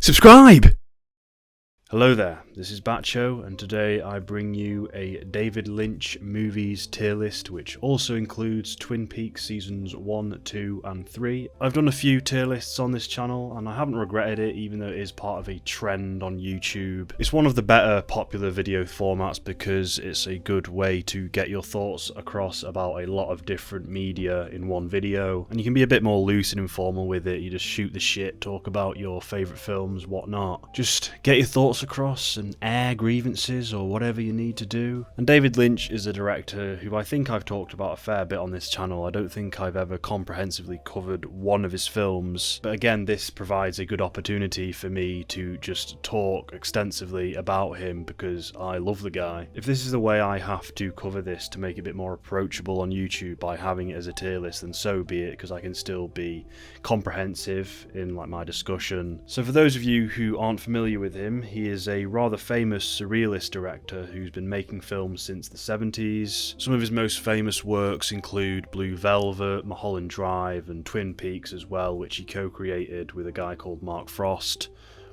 Subscribe! Hello there, this is Bacho, and today I bring you a David Lynch movies tier list, which also includes Twin Peaks seasons 1, 2 and 3. I've done a few tier lists on this channel, and I haven't regretted it, even though it is part of a trend on YouTube. It's one of the better popular video formats because it's a good way to get your thoughts across about a lot of different media in one video, and you can be a bit more loose and informal with it. You just shoot the shit, talk about your favourite films, whatnot. Just get your thoughts across and air grievances or whatever you need to do. And David Lynch is a director who I think I've talked about a fair bit on this channel. I don't think I've ever comprehensively covered one of his films, but again, this provides a good opportunity for me to just talk extensively about him because I love the guy. If this is the way I have to cover this to make it a bit more approachable on YouTube by having it as a tier list, then so be it, because I can still be comprehensive in my discussion. So for those of you who aren't familiar with him, he is a rather famous surrealist director who's been making films since the 70s. Some of his most famous works include Blue Velvet, Mulholland Drive and Twin Peaks as well, which he co-created with a guy called Mark Frost.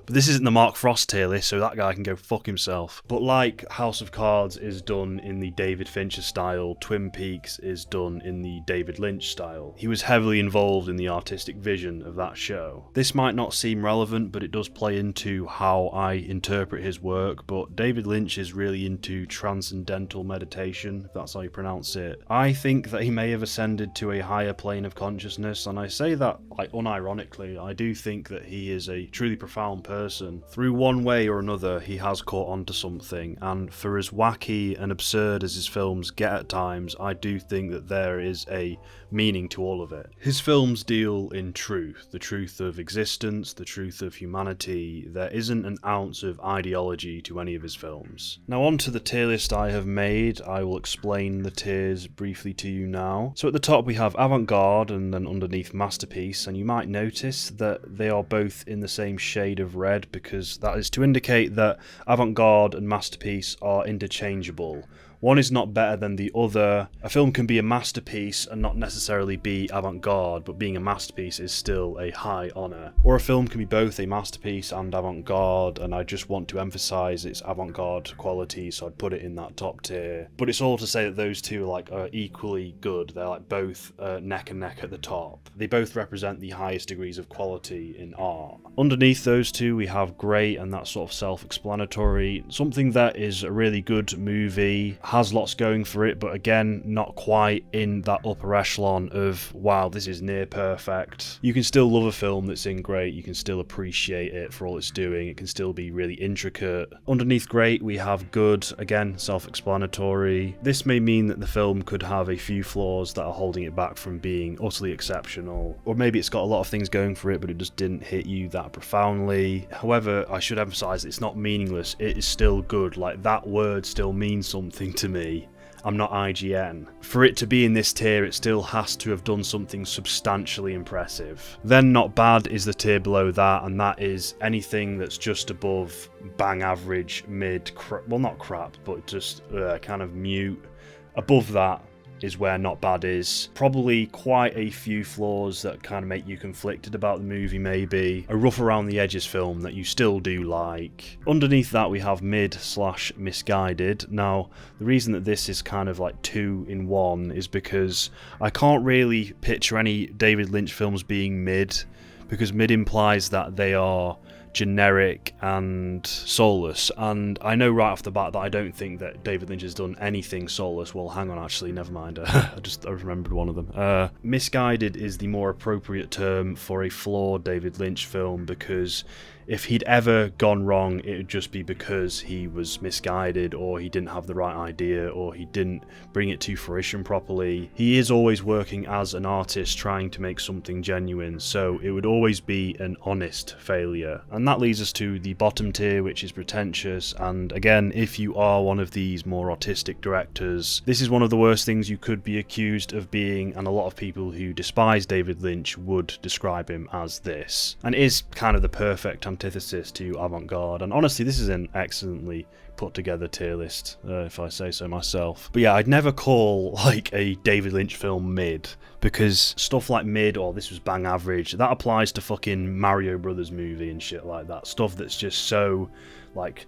But this isn't the Mark Frost tier list, so that guy can go fuck himself. But like House of Cards is done in the David Fincher style, Twin Peaks is done in the David Lynch style. He was heavily involved in the artistic vision of that show. This might not seem relevant, but it does play into how I interpret his work, but David Lynch is really into transcendental meditation, if that's how you pronounce it. I think that he may have ascended to a higher plane of consciousness, and I say that unironically. I do think that he is a truly profound person. Through one way or another, he has caught on to something, and for as wacky and absurd as his films get at times, I do think that there is a meaning to all of it. His films deal in truth, the truth of existence, the truth of humanity. There isn't an ounce of ideology to any of his films. Now on to the tier list I have made. I will explain the tiers briefly to you now. So at the top we have Avant-Garde and then underneath Masterpiece, and you might notice that they are both in the same shade of red because that is to indicate that Avant-Garde and Masterpiece are interchangeable. One is not better than the other. A film can be a masterpiece and not necessarily be avant-garde, but being a masterpiece is still a high honour. Or a film can be both a masterpiece and avant-garde, and I just want to emphasise its avant-garde quality, so I'd put it in that top tier. But it's all to say that those two are equally good. They're both neck and neck at the top. They both represent the highest degrees of quality in art. Underneath those two we have great, and that's sort of self-explanatory. Something that is a really good movie, has lots going for it, but again, not quite in that upper echelon of, wow, this is near perfect. You can still love a film that's in great, you can still appreciate it for all it's doing, it can still be really intricate. Underneath great, we have good, again, self-explanatory. This may mean that the film could have a few flaws that are holding it back from being utterly exceptional, or maybe it's got a lot of things going for it, but it just didn't hit you that profoundly. However, I should emphasise it's not meaningless, it is still good. That word still means something to me. I'm not IGN. For it to be in this tier, it still has to have done something substantially impressive. Then not bad is the tier below that, and that is anything that's just above bang average, mid, well not crap, but just kind of mute. Above that is where not bad is. Probably quite a few flaws that kind of make you conflicted about the movie maybe. A rough around the edges film that you still do like. Underneath that we have mid/misguided. Now the reason that this is kind of two in one is because I can't really picture any David Lynch films being mid, because mid implies that they are generic and soulless, and I know right off the bat that I don't think that David Lynch has done anything soulless. Well, hang on, actually, never mind. I remembered one of them. Misguided is the more appropriate term for a flawed David Lynch film, because if he'd ever gone wrong, it would just be because he was misguided, or he didn't have the right idea, or he didn't bring it to fruition properly. He is always working as an artist trying to make something genuine, so it would always be an honest failure. And that leads us to the bottom tier, which is pretentious. And again, if you are one of these more artistic directors, this is one of the worst things you could be accused of being, and a lot of people who despise David Lynch would describe him as this. And it is kind of the perfect antithesis to avant-garde, and honestly this is an excellently put together tier list, if I say so myself. But yeah, I'd never call like a David Lynch film mid, because stuff like mid or this was bang average, that applies to fucking Mario Brothers movie and shit like that. Stuff that's just so like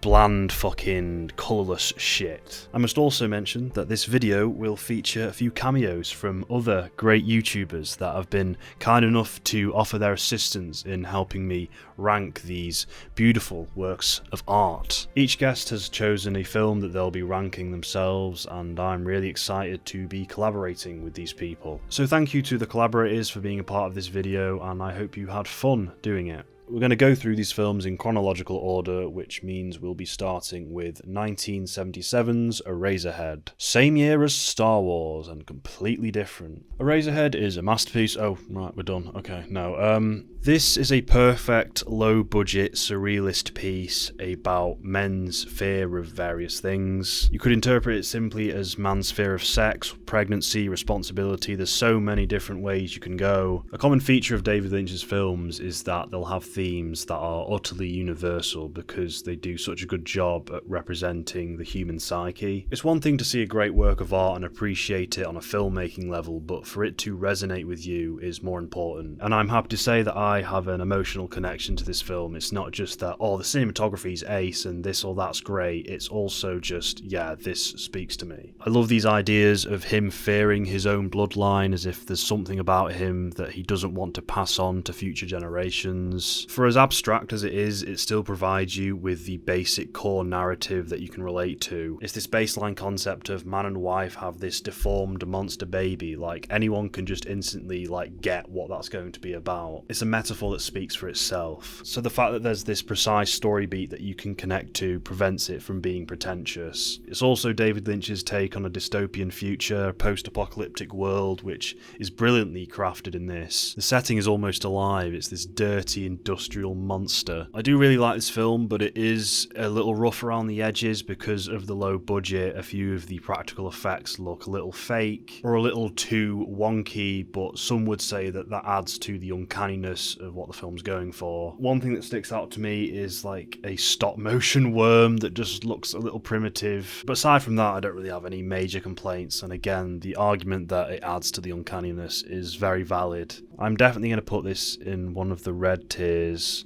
bland fucking colourless shit. I must also mention that this video will feature a few cameos from other great YouTubers that have been kind enough to offer their assistance in helping me rank these beautiful works of art. Each guest has chosen a film that they'll be ranking themselves, and I'm really excited to be collaborating with these people. So thank you to the collaborators for being a part of this video, and I hope you had fun doing it. We're going to go through these films in chronological order, which means we'll be starting with 1977's Eraserhead. Same year as Star Wars, and completely different. Eraserhead is a masterpiece. Oh, right, we're done. Okay, no. This is a perfect, low-budget, surrealist piece about men's fear of various things. You could interpret it simply as man's fear of sex, pregnancy, responsibility. There's so many different ways you can go. A common feature of David Lynch's films is that they'll have themes that are utterly universal because they do such a good job at representing the human psyche. It's one thing to see a great work of art and appreciate it on a filmmaking level, but for it to resonate with you is more important. And I'm happy to say that I have an emotional connection to this film. It's not just that, oh, the cinematography's ace and this or that's great. It's also just, yeah, this speaks to me. I love these ideas of him fearing his own bloodline, as if there's something about him that he doesn't want to pass on to future generations. For as abstract as it is, it still provides you with the basic core narrative that you can relate to. It's this baseline concept of man and wife have this deformed monster baby. Like, anyone can just instantly like get what that's going to be about. It's a metaphor that speaks for itself. So the fact that there's this precise story beat that you can connect to prevents it from being pretentious. It's also David Lynch's take on a dystopian future, post-apocalyptic world, which is brilliantly crafted in this. The setting is almost alive. It's this dirty industrial monster. I do really like this film, but it is a little rough around the edges because of the low budget. A few of the practical effects look a little fake or a little too wonky, but some would say that that adds to the uncanniness of what the film's going for. One thing that sticks out to me is like a stop motion worm that just looks a little primitive, but aside from that I don't really have any major complaints, and again the argument that it adds to the uncanniness is very valid. I'm definitely going to put this in one of the red tiers.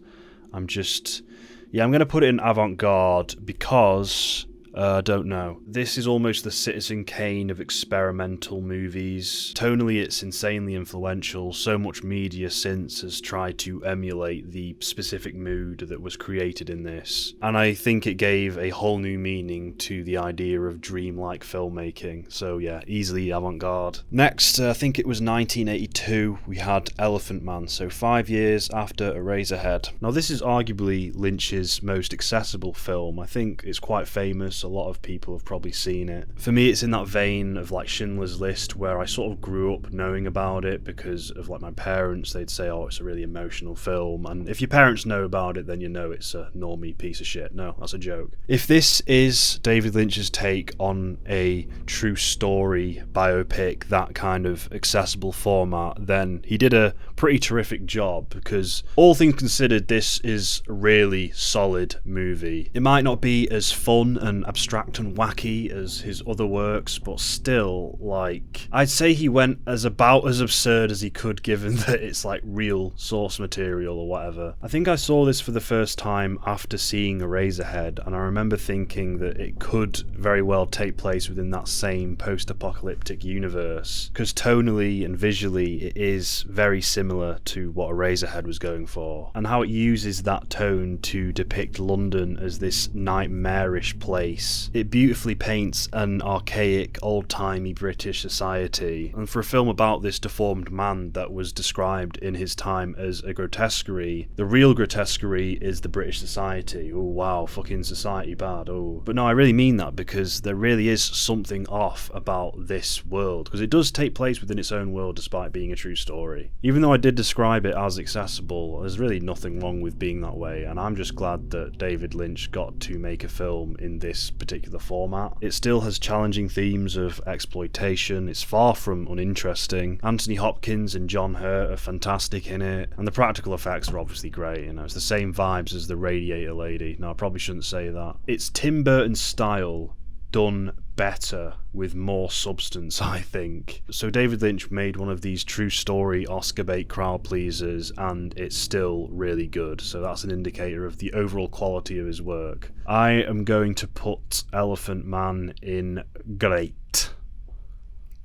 I'm going to put it in avant-garde because I don't know. This is almost the Citizen Kane of experimental movies. Tonally, it's insanely influential. So much media since has tried to emulate the specific mood that was created in this. And I think it gave a whole new meaning to the idea of dreamlike filmmaking. So yeah, easily avant-garde. Next, I think it was 1982, we had Elephant Man. So 5 years after Eraserhead. Now this is arguably Lynch's most accessible film. I think it's quite famous. A lot of people have probably seen it. For me, it's in that vein of like Schindler's List, where I sort of grew up knowing about it because of like my parents. They'd say, oh, it's a really emotional film, and if your parents know about it, then you know it's a normie piece of shit. No, that's a joke. If this is David Lynch's take on a true story biopic, that kind of accessible format, then he did a pretty terrific job, because all things considered, this is a really solid movie. It might not be as fun and abstract and wacky as his other works, but still, like, I'd say he went about as absurd as he could, given that it's like real source material or whatever. I think I saw this for the first time after seeing Eraserhead, and I remember thinking that it could very well take place within that same post-apocalyptic universe, because tonally and visually it is very similar to what Eraserhead was going for, and how it uses that tone to depict London as this nightmarish place. It beautifully paints an archaic, old-timey British society, and for a film about this deformed man that was described in his time as a grotesquerie, the real grotesquerie is the British society. Oh wow, fucking society bad. Oh, but no, I really mean that, because there really is something off about this world, because it does take place within its own world despite being a true story. Even though I did describe it as accessible, there's really nothing wrong with being that way, and I'm just glad that David Lynch got to make a film in this this particular format. It still has challenging themes of exploitation. It's far from uninteresting. Anthony Hopkins and John Hurt are fantastic in it, and the practical effects are obviously great. You know, it's the same vibes as the Radiator Lady. No, I probably shouldn't say that. It's Tim Burton style done better with more substance, I think. So David Lynch made one of these true story Oscar bait crowd pleasers, and it's still really good. So that's an indicator of the overall quality of his work. I am going to put Elephant Man in great.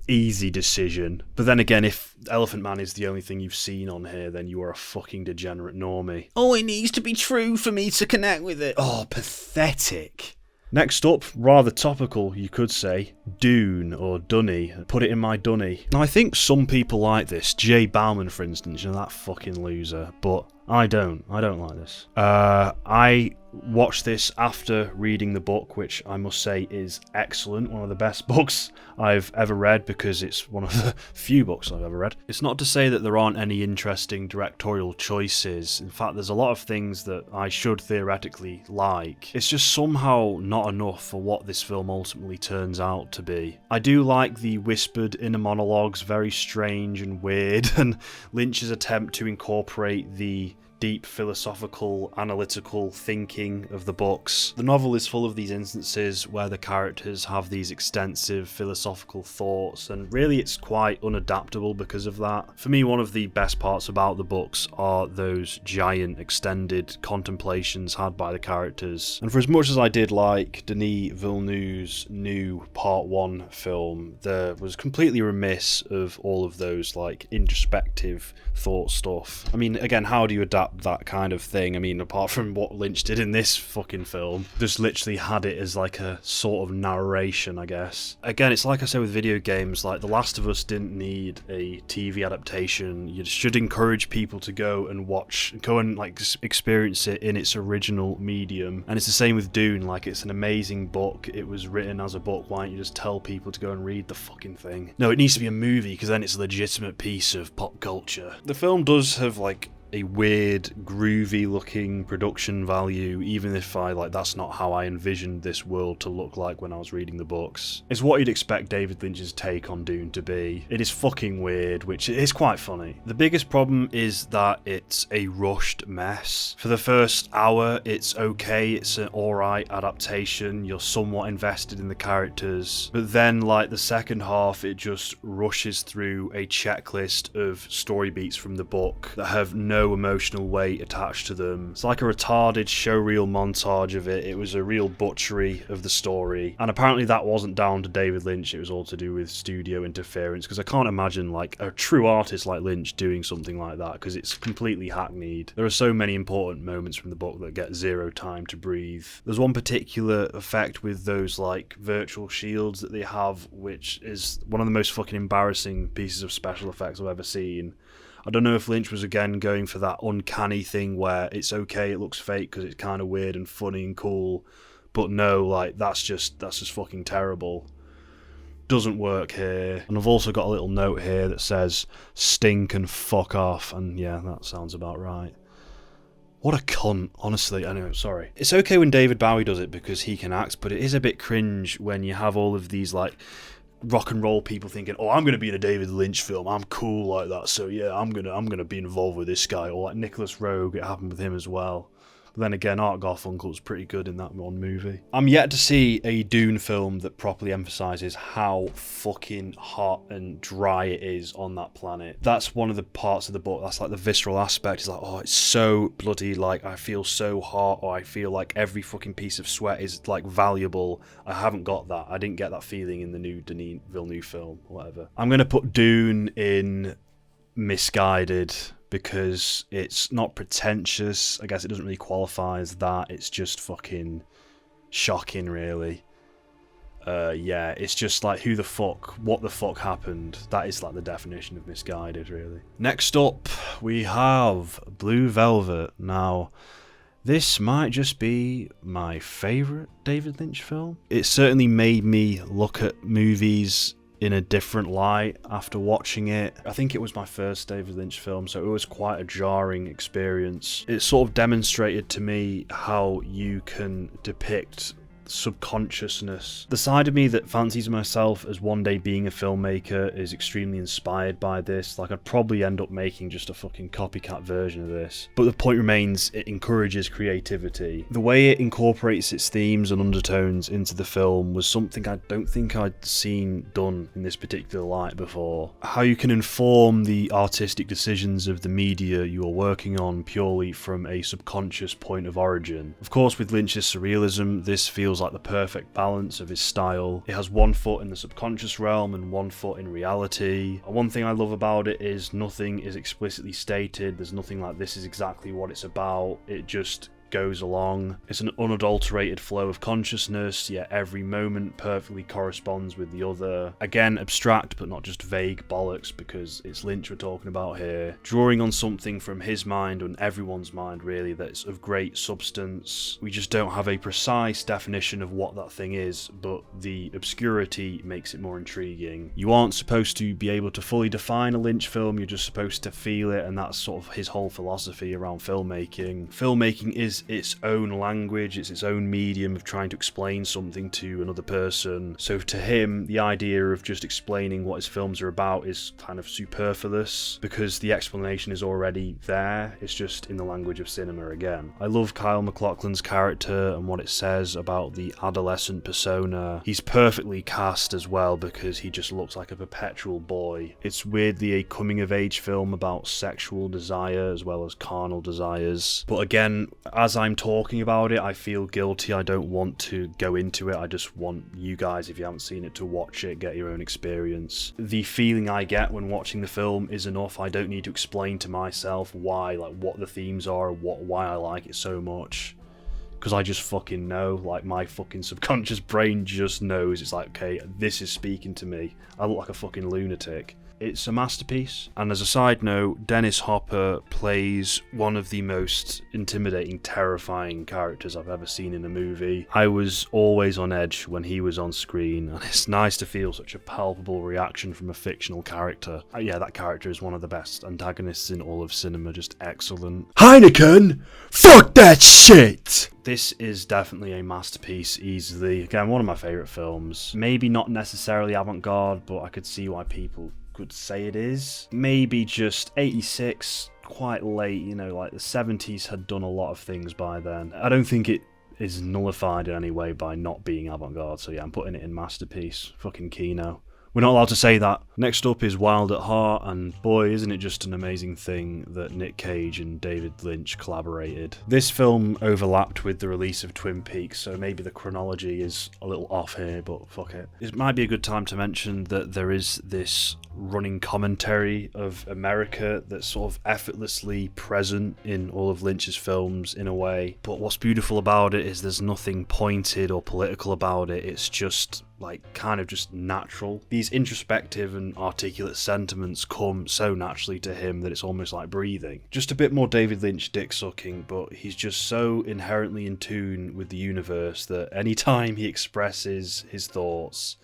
Easy decision. But then again, if Elephant Man is the only thing you've seen on here, then you are a fucking degenerate normie. Oh, it needs to be true for me to connect with it. Oh, pathetic. Next up, rather topical, you could say, Dune or Dunny. Put it in my dunny. Now, I think some people like this. Jay Bauman, for instance, you know, that fucking loser. But I don't. I don't like this. I watched this after reading the book, which I must say is excellent. One of the best books I've ever read, because it's one of the few books I've ever read. It's not to say that there aren't any interesting directorial choices. In fact, there's a lot of things that I should theoretically like. It's just somehow not enough for what this film ultimately turns out to be. I do like the whispered inner monologues, very strange and weird, and Lynch's attempt to incorporate the deep philosophical, analytical thinking of the books. The novel is full of these instances where the characters have these extensive philosophical thoughts, and really it's quite unadaptable because of that. For me, one of the best parts about the books are those giant extended contemplations had by the characters. And for as much as I did like Denis Villeneuve's new Part 1 film, there was completely remiss of all of those like introspective thought stuff. I mean, again, how do you adapt that kind of thing? I mean, apart from what Lynch did in this fucking film, just literally had it as like a sort of narration, I guess. Again, it's like I say with video games, like The Last of Us didn't need a TV adaptation. You should encourage people to go and like experience it in its original medium. And it's the same with Dune. Like, it's an amazing book. It was written as a book. Why don't you just tell people to go and read the fucking thing? No, it needs to be a movie, because then it's a legitimate piece of pop culture. The film does have like a weird, groovy looking production value, even if that's not how I envisioned this world to look like when I was reading the books. It's what you'd expect David Lynch's take on Dune to be. It is fucking weird, which is quite funny. The biggest problem is that it's a rushed mess. For the first hour, it's okay, it's an alright adaptation, you're somewhat invested in the characters, but then like the second half, it just rushes through a checklist of story beats from the book that have no emotional weight attached to them. It's like a retarded showreel montage of it. It was a real butchery of the story, and apparently that wasn't down to David Lynch. It was all to do with studio interference, because I can't imagine like a true artist like Lynch doing something like that, because it's completely hackneyed. There are so many important moments from the book that get zero time to breathe. There's one particular effect with those like virtual shields that they have, which is one of the most fucking embarrassing pieces of special effects I've ever seen. I don't know if Lynch was again going for that uncanny thing where it's okay, it looks fake because it's kind of weird and funny and cool, but no, like that's just fucking terrible. Doesn't work here. And I've also got a little note here that says stink and fuck off, and yeah, that sounds about right. What a cunt, honestly. Anyway, sorry. It's okay when David Bowie does it because he can act, but it is a bit cringe when you have all of these like rock and roll people thinking, oh, I'm going to be in a David Lynch film, I'm cool like that, so yeah, I'm gonna be involved with this guy. Or like Nicholas Roeg, it happened with him as well. But then again, Art Garfunkel was pretty good in that one movie. I'm yet to see a Dune film that properly emphasises how fucking hot and dry it is on that planet. That's one of the parts of the book, that's like the visceral aspect. It's like, oh, it's so bloody, like, I feel so hot, or I feel like every fucking piece of sweat is, like, valuable. I haven't got that. I didn't get that feeling in the new Denis Villeneuve film, or whatever. I'm going to put Dune in misguided, because it's not pretentious. I guess it doesn't really qualify as that. It's just fucking shocking, really. Yeah, it's just like, what the fuck happened? That is like the definition of misguided, really. Next up, we have Blue Velvet. Now, this might just be my favourite David Lynch film. It certainly made me look at movies in a different light after watching it. I think it was my first David Lynch film, so it was quite a jarring experience. It sort of demonstrated to me how you can depict subconsciousness. The side of me that fancies myself as one day being a filmmaker is extremely inspired by this. Like, I'd probably end up making just a fucking copycat version of this. But the point remains, it encourages creativity. The way it incorporates its themes and undertones into the film was something I don't think I'd seen done in this particular light before. How you can inform the artistic decisions of the media you are working on purely from a subconscious point of origin. Of course, with Lynch's surrealism, this feels like the perfect balance of his style. It has one foot in the subconscious realm and one foot in reality. One thing I love about it is nothing is explicitly stated. There's nothing like this is exactly what it's about. It just goes along. It's an unadulterated flow of consciousness, yet every moment perfectly corresponds with the other. Again, abstract but not just vague bollocks, because it's Lynch we're talking about here. Drawing on something from his mind and everyone's mind really that's of great substance. We just don't have a precise definition of what that thing is, but the obscurity makes it more intriguing. You aren't supposed to be able to fully define a Lynch film, you're just supposed to feel it, and that's sort of his whole philosophy around filmmaking. Filmmaking is its own language, it's its own medium of trying to explain something to another person. So to him, the idea of just explaining what his films are about is kind of superfluous, because the explanation is already there, it's just in the language of cinema again. I love Kyle MacLachlan's character and what it says about the adolescent persona. He's perfectly cast as well, because he just looks like a perpetual boy. It's weirdly a coming-of-age film about sexual desire as well as carnal desires. But again, as I'm talking about it, I feel guilty. I don't want to go into it. I just want you guys, if you haven't seen it, to watch it, get your own experience. The feeling I get when watching the film is enough. I don't need to explain to myself why, like what the themes are, why I like it so much. Because I just fucking know, like my fucking subconscious brain just knows. It's like, okay, this is speaking to me. I look like a fucking lunatic. It's a masterpiece, and as a side note, Dennis Hopper plays one of the most intimidating, terrifying characters I've ever seen in a movie. I was always on edge when he was on screen, and it's nice to feel such a palpable reaction from a fictional character. Yeah, that character is one of the best antagonists in all of cinema, just excellent. Heineken! Fuck that shit! This is definitely a masterpiece, easily. Again, one of my favourite films. Maybe not necessarily avant-garde, but I could see why people could say it is. Maybe just 86, quite late, you know, like the 70s had done a lot of things by then. I don't think it is nullified in any way by not being avant-garde, so yeah, I'm putting it in masterpiece. Fucking Kino. We're not allowed to say that. Next up is Wild at Heart, and boy, isn't it just an amazing thing that Nick Cage and David Lynch collaborated. This film overlapped with the release of Twin Peaks, so maybe the chronology is a little off here, but fuck it. It might be a good time to mention that there is this running commentary of America that's sort of effortlessly present in all of Lynch's films in a way, but what's beautiful about it is there's nothing pointed or political about it. It's just like kind of just natural. These introspective and articulate sentiments come so naturally to him that it's almost like breathing. Just a bit more David Lynch dick sucking, but he's just so inherently in tune with the universe that anytime he expresses his thoughts,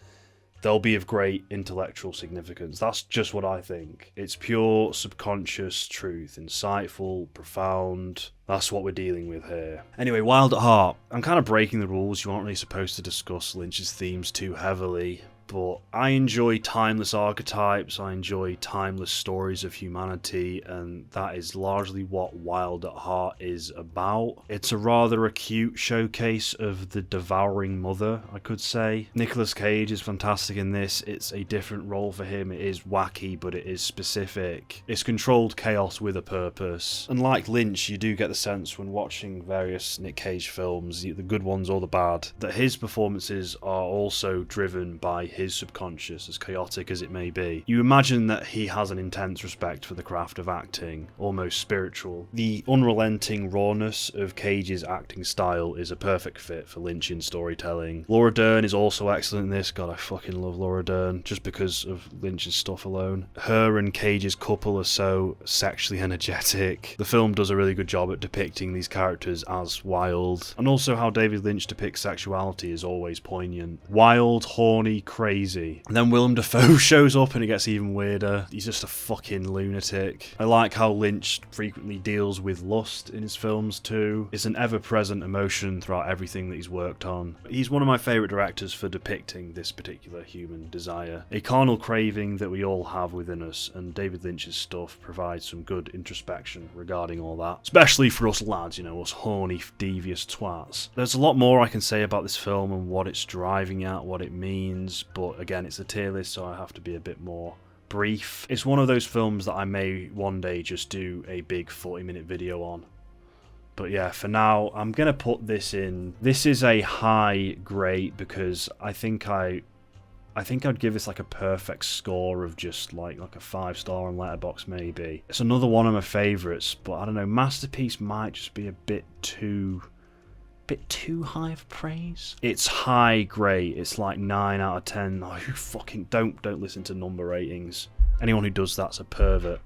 they'll be of great intellectual significance. That's just what I think. It's pure subconscious truth, insightful, profound. That's what we're dealing with here. Anyway, Wild at Heart. I'm kind of breaking the rules. You aren't really supposed to discuss Lynch's themes too heavily, but I enjoy timeless archetypes, I enjoy timeless stories of humanity, and that is largely what Wild at Heart is about. It's a rather acute showcase of the devouring mother, I could say. Nicolas Cage is fantastic in this. It's a different role for him. It is wacky, but it is specific. It's controlled chaos with a purpose. And like Lynch, you do get the sense when watching various Nick Cage films, the good ones or the bad, that his performances are also driven by his subconscious, as chaotic as it may be. You imagine that he has an intense respect for the craft of acting, almost spiritual. The unrelenting rawness of Cage's acting style is a perfect fit for Lynchian storytelling. Laura Dern is also excellent in this. God, I fucking love Laura Dern, just because of Lynch's stuff alone. Her and Cage's couple are so sexually energetic. The film does a really good job at depicting these characters as wild, and also how David Lynch depicts sexuality is always poignant. Wild, horny, crazy, crazy. And then Willem Dafoe shows up and it gets even weirder. He's just a fucking lunatic. I like how Lynch frequently deals with lust in his films too. It's an ever-present emotion throughout everything that he's worked on. He's one of my favourite directors for depicting this particular human desire. A carnal craving that we all have within us, and David Lynch's stuff provides some good introspection regarding all that. Especially for us lads, you know, us horny, devious twats. There's a lot more I can say about this film and what it's driving at, what it means, but again, it's a tier list, so I have to be a bit more brief. It's one of those films that I may one day just do a big 40-minute video on. But yeah, for now, I'm going to put this in. This is a high grade because I think I'd give this like a perfect score of just like a 5-star on Letterboxd maybe. It's another one of my favourites, but I don't know, Masterpiece might just be a bit too high of praise. It's high grade. It's like 9 out of 10. Oh, you fucking don't listen to number ratings. Anyone who does that's a pervert.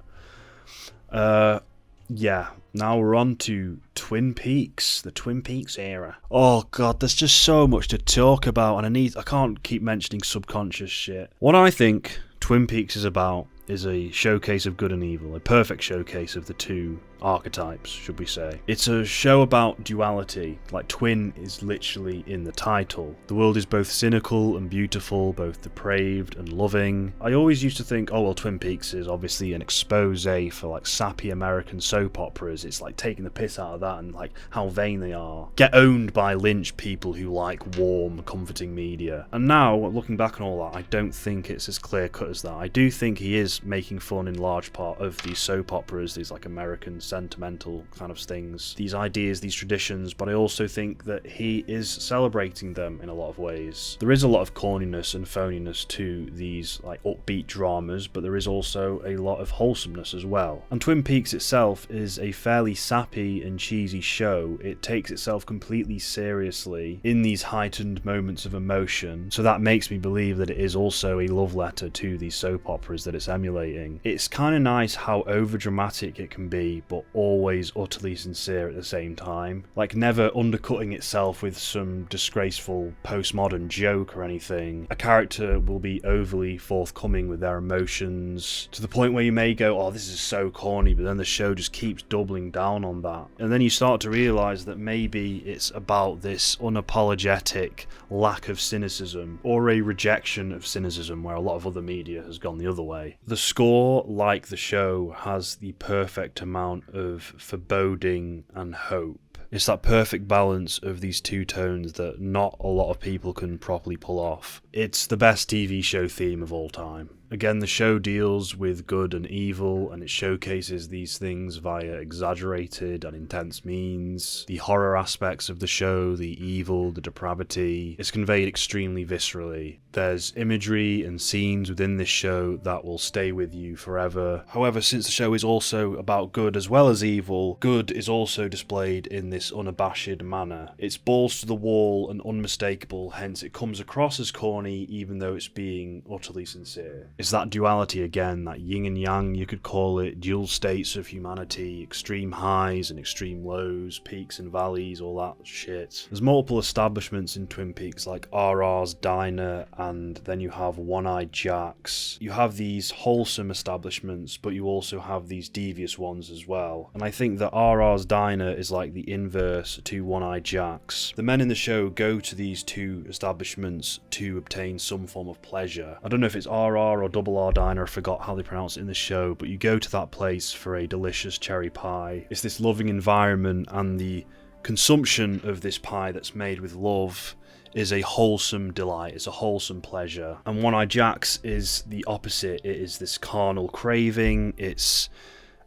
Yeah, now we're on to Twin Peaks, the Twin Peaks era. Oh god, there's just so much to talk about, and I can't keep mentioning subconscious shit. What I think Twin Peaks is about is a showcase of good and evil, a perfect showcase of the two archetypes, should we say. It's a show about duality, like twin is literally in the title. The world is both cynical and beautiful, both depraved and loving. I always used to think, oh well, Twin Peaks is obviously an expose for like sappy American soap operas. It's like taking the piss out of that and like how vain they are. Get owned by Lynch people who like warm, comforting media. And now, looking back on all that, I don't think it's as clear cut as that. I do think he is making fun in large part of these soap operas, these like American sentimental kind of things, these ideas, these traditions, but I also think that he is celebrating them in a lot of ways. There is a lot of corniness and phoniness to these like upbeat dramas, but there is also a lot of wholesomeness as well. And Twin Peaks itself is a fairly sappy and cheesy show. It takes itself completely seriously in these heightened moments of emotion, so that makes me believe that it is also a love letter to these soap operas that it's emulating. It's kind of nice how overdramatic it can be, but always utterly sincere at the same time. Like never undercutting itself with some disgraceful postmodern joke or anything. A character will be overly forthcoming with their emotions to the point where you may go, oh, this is so corny, but then the show just keeps doubling down on that. And then you start to realise that maybe it's about this unapologetic lack of cynicism or a rejection of cynicism where a lot of other media has gone the other way. The score, like the show, has the perfect amount of foreboding and hope. It's that perfect balance of these two tones that not a lot of people can properly pull off. It's the best TV show theme of all time. Again, the show deals with good and evil, and it showcases these things via exaggerated and intense means. The horror aspects of the show, the evil, the depravity, is conveyed extremely viscerally. There's imagery and scenes within this show that will stay with you forever. However, since the show is also about good as well as evil, good is also displayed in this unabashed manner. It's balls to the wall and unmistakable, hence it comes across as corny even though it's being utterly sincere. It's that duality again, that yin and yang you could call it, dual states of humanity, extreme highs and extreme lows, peaks and valleys, all that shit. There's multiple establishments in Twin Peaks like RR's Diner, and then you have One-Eyed Jack's. You have these wholesome establishments, but you also have these devious ones as well. And I think that RR's Diner is like the inverse to One-Eyed Jack's. The men in the show go to these two establishments to obtain some form of pleasure. I don't know if it's RR or Double R Diner, I forgot how they pronounce it in the show, but you go to that place for a delicious cherry pie. It's this loving environment, and the consumption of this pie that's made with love is a wholesome delight, it's a wholesome pleasure. And One-Eyed Jack's is the opposite. It is this carnal craving, it's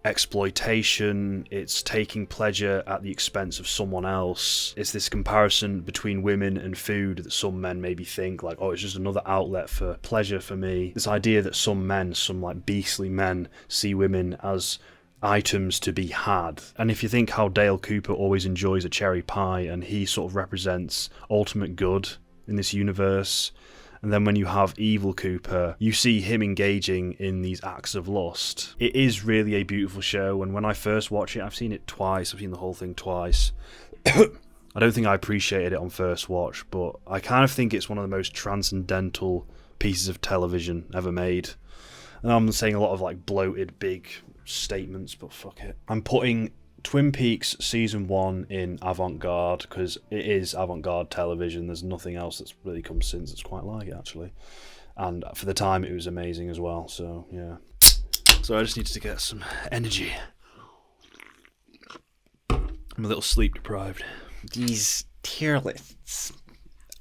exploitation, it's taking pleasure at the expense of someone else. It's this comparison between women and food that some men maybe think like, oh, it's just another outlet for pleasure for me. This idea that some men, some like beastly men, see women as items to be had. And if you think how Dale Cooper always enjoys a cherry pie and he sort of represents ultimate good in this universe, and then when you have Evil Cooper, you see him engaging in these acts of lust. It is really a beautiful show, and when I first watched it, I've seen it twice, I've seen the whole thing twice. I don't think I appreciated it on first watch, but I kind of think it's one of the most transcendental pieces of television ever made. And I'm saying a lot of like bloated big statements, but fuck it. I'm putting Twin Peaks Season 1 in avant-garde because it is avant-garde television. There's nothing else that's really come since that's quite like it, actually. And for the time, it was amazing as well, so yeah. So I just needed to get some energy. I'm a little sleep deprived. These tier lists.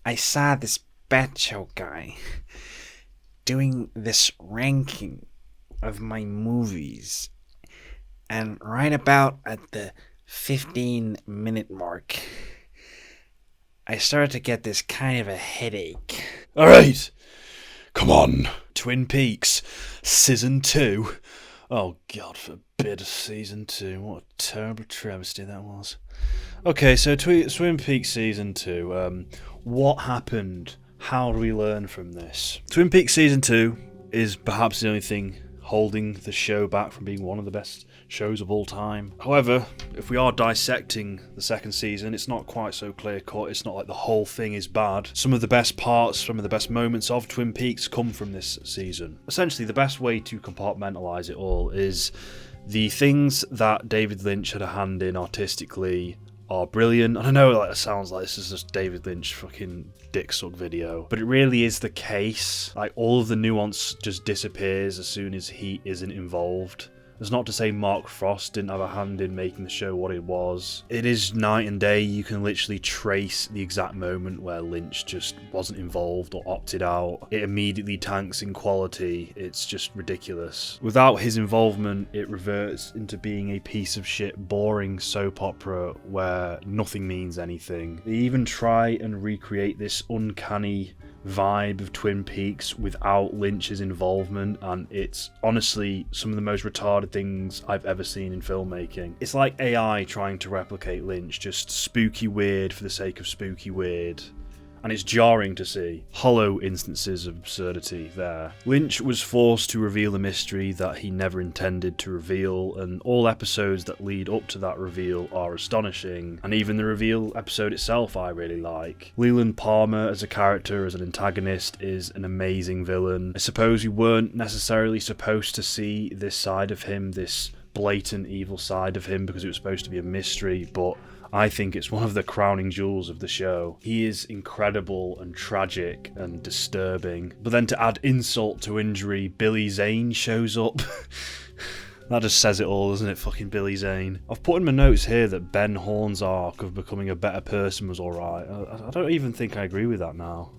I saw this Batcho guy doing this ranking of my movies. And right about at the 15-minute mark, I started to get this kind of a headache. Alright, come on. Twin Peaks, Season 2. Oh, God forbid, Season 2. What a terrible travesty that was. Okay, so Twin Peaks Season 2. What happened? How do we learn from this? Twin Peaks Season 2 is perhaps the only thing holding the show back from being one of the best shows of all time. However, if we are dissecting the second season, it's not quite so clear-cut. It's not like the whole thing is bad. Some of the best parts, some of the best moments of Twin Peaks come from this season. Essentially, the best way to compartmentalise it all is the things that David Lynch had a hand in artistically are brilliant. And I know it sounds like this is just David Lynch fucking dick suck video, but it really is the case. Like, all of the nuance just disappears as soon as he isn't involved. That's not to say Mark Frost didn't have a hand in making the show what it was. It is night and day. You can literally trace the exact moment where Lynch just wasn't involved or opted out. It immediately tanks in quality. It's just ridiculous. Without his involvement, it reverts into being a piece of shit, boring soap opera where nothing means anything. They even try and recreate this uncanny vibe of Twin Peaks without Lynch's involvement, and it's honestly some of the most retarded things I've ever seen in filmmaking. It's like AI trying to replicate Lynch, just spooky weird for the sake of spooky weird. And it's jarring to see. Hollow instances of absurdity there. Lynch was forced to reveal a mystery that he never intended to reveal, and all episodes that lead up to that reveal are astonishing, and even the reveal episode itself I really like. Leland Palmer as a character, as an antagonist, is an amazing villain. I suppose we weren't necessarily supposed to see this side of him, this blatant evil side of him, because it was supposed to be a mystery, but I think it's one of the crowning jewels of the show. He is incredible and tragic and disturbing. But then to add insult to injury, Billy Zane shows up. That just says it all, doesn't it? Fucking Billy Zane. I've put in my notes here that Ben Horne's arc of becoming a better person was alright. I don't even think I agree with that now.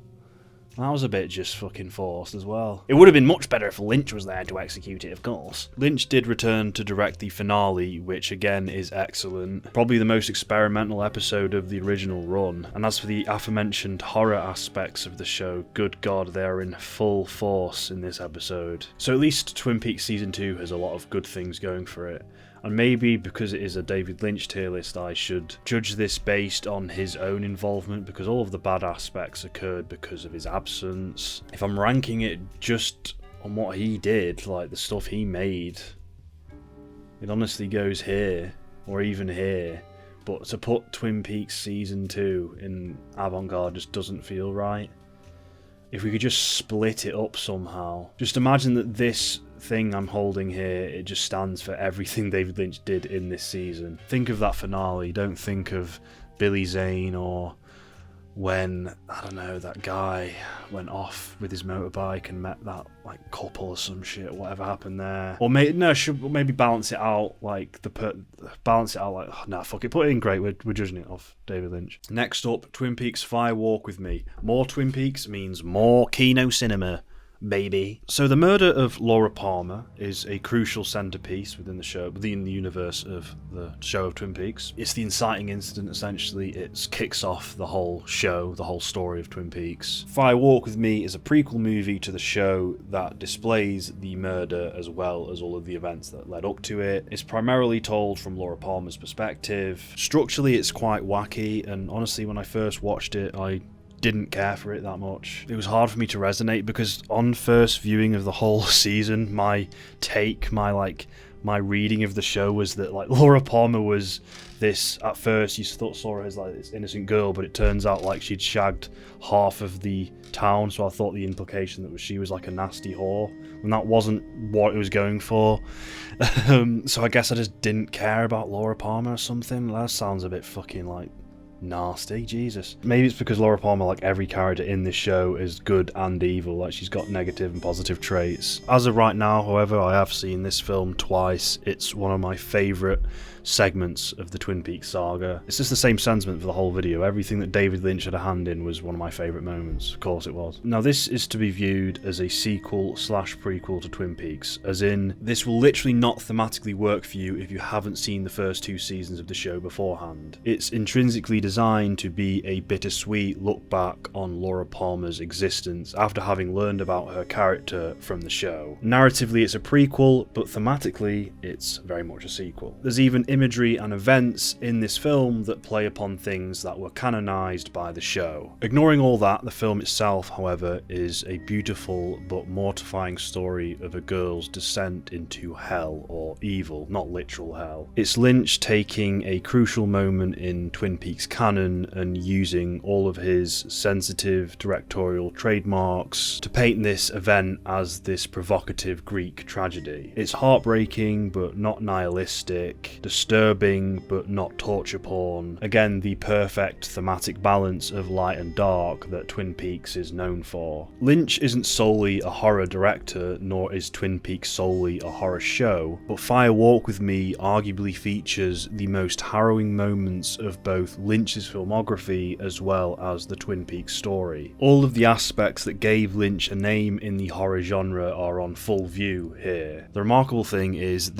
That was a bit just fucking forced as well. It would have been much better if Lynch was there to execute it, of course. Lynch did return to direct the finale, which again is excellent. Probably the most experimental episode of the original run. And as for the aforementioned horror aspects of the show, good god, they are in full force in this episode. So at least Twin Peaks Season 2 has a lot of good things going for it. And maybe because it is a David Lynch tier list, I should judge this based on his own involvement, because all of the bad aspects occurred because of his absence. If I'm ranking it just on what he did, like the stuff he made, it honestly goes here, or even here. But to put Twin Peaks Season 2 in avant-garde just doesn't feel right. If we could just split it up somehow. Just imagine that this thing I'm holding here, it just stands for everything David Lynch did in this season. Think of that finale, don't think of Billy Zane or when, I don't know, that guy went off with his motorbike and met that like couple or some shit, whatever happened there. Or maybe balance it out like nah, fuck it, put it in great, we're judging it off David Lynch. Next up, Twin Peaks Fire Walk With Me. More Twin Peaks means more Kino cinema, baby. So the murder of Laura Palmer is a crucial centerpiece within the show, within the universe of the show of Twin Peaks. It's the inciting incident, essentially. It kicks off the whole show, the whole story of Twin Peaks. Fire Walk With Me is a prequel movie to the show that displays the murder as well as all of the events that led up to it. It's primarily told from Laura Palmer's perspective. Structurally, it's quite wacky, and honestly, when I first watched it, I didn't care for it that much. It was hard for me to resonate because on first viewing of the whole season, my my reading of the show was that like Laura Palmer was this, at first you saw her as like this innocent girl, but it turns out like she'd shagged half of the town, so I thought the implication that she was like a nasty whore, and that wasn't what it was going for. So I guess I just didn't care about Laura Palmer or something. That sounds a bit fucking like nasty, Jesus. Maybe it's because Laura Palmer, like every character in this show, is good and evil. Like she's got negative and positive traits. As of right now, however, I have seen this film twice. It's one of my favourite segments of the Twin Peaks saga. It's just the same sentiment for the whole video. Everything that David Lynch had a hand in was one of my favourite moments. Of course it was. Now this is to be viewed as a sequel slash prequel to Twin Peaks, as in this will literally not thematically work for you if you haven't seen the first 2 seasons of the show beforehand. It's intrinsically designed to be a bittersweet look back on Laura Palmer's existence after having learned about her character from the show. Narratively it's a prequel, but thematically it's very much a sequel. There's even imagery and events in this film that play upon things that were canonised by the show. Ignoring all that, the film itself, however, is a beautiful but mortifying story of a girl's descent into hell, or evil, not literal hell. It's Lynch taking a crucial moment in Twin Peaks canon and using all of his sensitive directorial trademarks to paint this event as this provocative Greek tragedy. It's heartbreaking but not nihilistic, disturbing but not torture porn. Again, the perfect thematic balance of light and dark that Twin Peaks is known for. Lynch isn't solely a horror director, nor is Twin Peaks solely a horror show, but Fire Walk with Me arguably features the most harrowing moments of both Lynch's filmography as well as the Twin Peaks story. All of the aspects that gave Lynch a name in the horror genre are on full view here. The remarkable thing is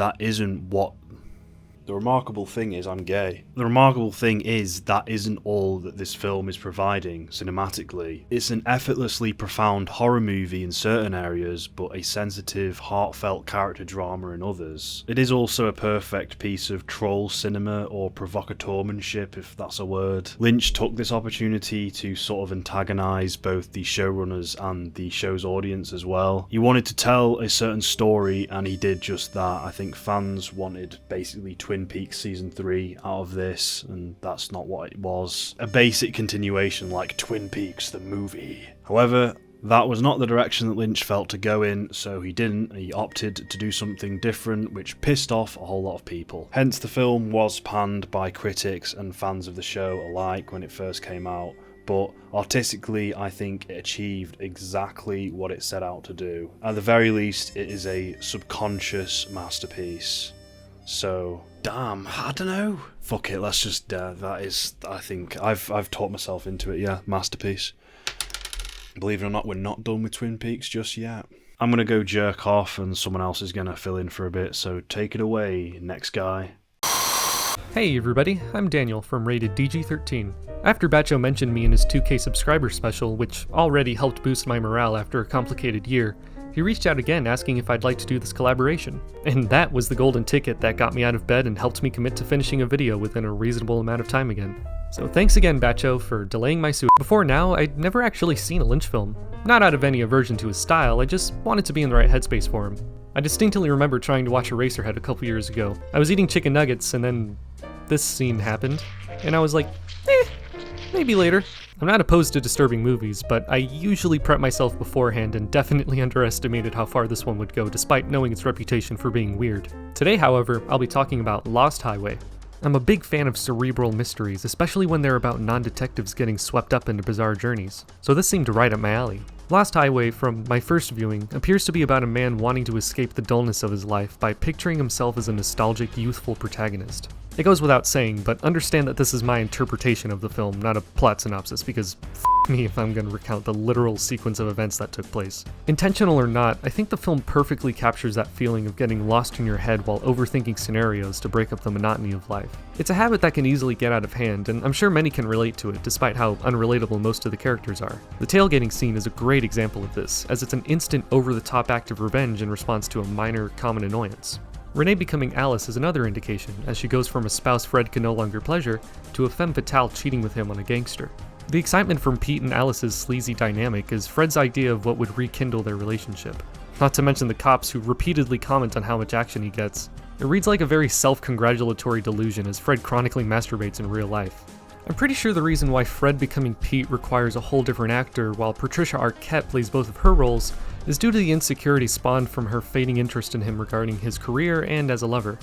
I'm gay. The remarkable thing is that isn't all that this film is providing cinematically. It's an effortlessly profound horror movie in certain areas, but a sensitive, heartfelt character drama in others. It is also a perfect piece of troll cinema, or provocateurmanship, if that's a word. Lynch took this opportunity to sort of antagonise both the showrunners and the show's audience as well. He wanted to tell a certain story, and he did just that. I think fans wanted basically Twin Peaks Season 3 out of this, and that's not what it was. A basic continuation like Twin Peaks the movie. However, that was not the direction that Lynch felt to go in, so he didn't. He opted to do something different, which pissed off a whole lot of people. Hence the film was panned by critics and fans of the show alike when it first came out, but artistically I think it achieved exactly what it set out to do. At the very least, it is a subconscious masterpiece. So, damn, I don't know. Fuck it, let's just, that is, I think, I've talked myself into it, yeah, masterpiece. Believe it or not, we're not done with Twin Peaks just yet. I'm gonna go jerk off and someone else is gonna fill in for a bit, so take it away, next guy. Hey everybody, I'm Daniel from Rated DG-13. After Batcho mentioned me in his 2K subscriber special, which already helped boost my morale after a complicated year, he reached out again asking if I'd like to do this collaboration. And that was the golden ticket that got me out of bed and helped me commit to finishing a video within a reasonable amount of time again. So thanks again, Batcho, for delaying my suit. Before now, I'd never actually seen a Lynch film. Not out of any aversion to his style, I just wanted to be in the right headspace for him. I distinctly remember trying to watch Eraserhead a couple years ago. I was eating chicken nuggets and then this scene happened, and I was like, maybe later. I'm not opposed to disturbing movies, but I usually prep myself beforehand and definitely underestimated how far this one would go despite knowing its reputation for being weird. Today, however, I'll be talking about Lost Highway. I'm a big fan of cerebral mysteries, especially when they're about non-detectives getting swept up into bizarre journeys, so this seemed right up my alley. Lost Highway, from my first viewing, appears to be about a man wanting to escape the dullness of his life by picturing himself as a nostalgic, youthful protagonist. It goes without saying, but understand that this is my interpretation of the film, not a plot synopsis, because f*** me if I'm gonna recount the literal sequence of events that took place. Intentional or not, I think the film perfectly captures that feeling of getting lost in your head while overthinking scenarios to break up the monotony of life. It's a habit that can easily get out of hand, and I'm sure many can relate to it, despite how unrelatable most of the characters are. The tailgating scene is a great example of this, as it's an instant over-the-top act of revenge in response to a minor, common annoyance. Renee becoming Alice is another indication, as she goes from a spouse Fred can no longer pleasure to a femme fatale cheating with him on a gangster. The excitement from Pete and Alice's sleazy dynamic is Fred's idea of what would rekindle their relationship. Not to mention the cops who repeatedly comment on how much action he gets. It reads like a very self-congratulatory delusion as Fred chronically masturbates in real life. I'm pretty sure the reason why Fred becoming Pete requires a whole different actor while Patricia Arquette plays both of her roles is due to the insecurity spawned from her fading interest in him regarding his career and as a lover.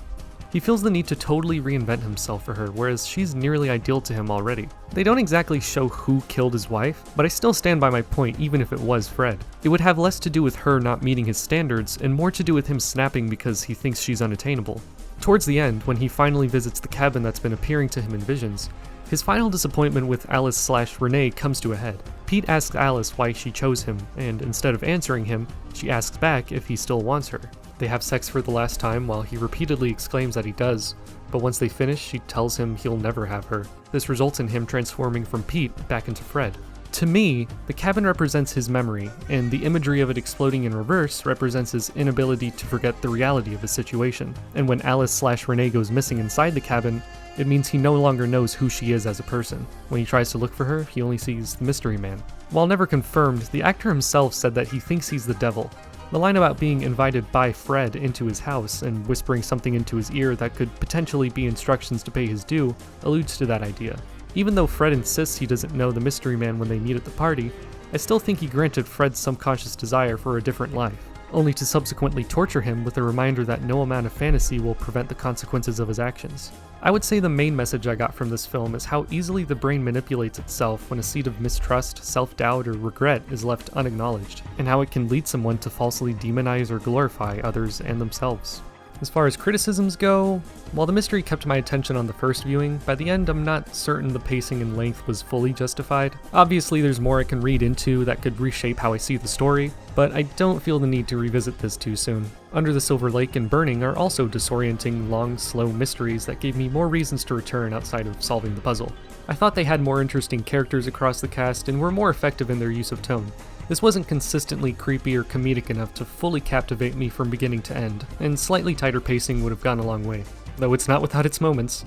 He feels the need to totally reinvent himself for her, whereas she's nearly ideal to him already. They don't exactly show who killed his wife, but I still stand by my point even if it was Fred. It would have less to do with her not meeting his standards and more to do with him snapping because he thinks she's unattainable. Towards the end, when he finally visits the cabin that's been appearing to him in visions, his final disappointment with Alice/Renee comes to a head. Pete asks Alice why she chose him, and instead of answering him, she asks back if he still wants her. They have sex for the last time while he repeatedly exclaims that he does, but once they finish, she tells him he'll never have her. This results in him transforming from Pete back into Fred. To me, the cabin represents his memory, and the imagery of it exploding in reverse represents his inability to forget the reality of his situation. And when Alice/Renee goes missing inside the cabin, it means he no longer knows who she is as a person. When he tries to look for her, he only sees the mystery man. While never confirmed, the actor himself said that he thinks he's the devil. The line about being invited by Fred into his house and whispering something into his ear that could potentially be instructions to pay his due alludes to that idea. Even though Fred insists he doesn't know the mystery man when they meet at the party, I still think he granted Fred's subconscious desire for a different life, only to subsequently torture him with a reminder that no amount of fantasy will prevent the consequences of his actions. I would say the main message I got from this film is how easily the brain manipulates itself when a seed of mistrust, self-doubt, or regret is left unacknowledged, and how it can lead someone to falsely demonize or glorify others and themselves. As far as criticisms go, while the mystery kept my attention on the first viewing, by the end I'm not certain the pacing and length was fully justified. Obviously there's more I can read into that could reshape how I see the story, but I don't feel the need to revisit this too soon. Under the Silver Lake and Burning are also disorienting, long, slow mysteries that gave me more reasons to return outside of solving the puzzle. I thought they had more interesting characters across the cast and were more effective in their use of tone. This wasn't consistently creepy or comedic enough to fully captivate me from beginning to end, and slightly tighter pacing would have gone a long way, though it's not without its moments.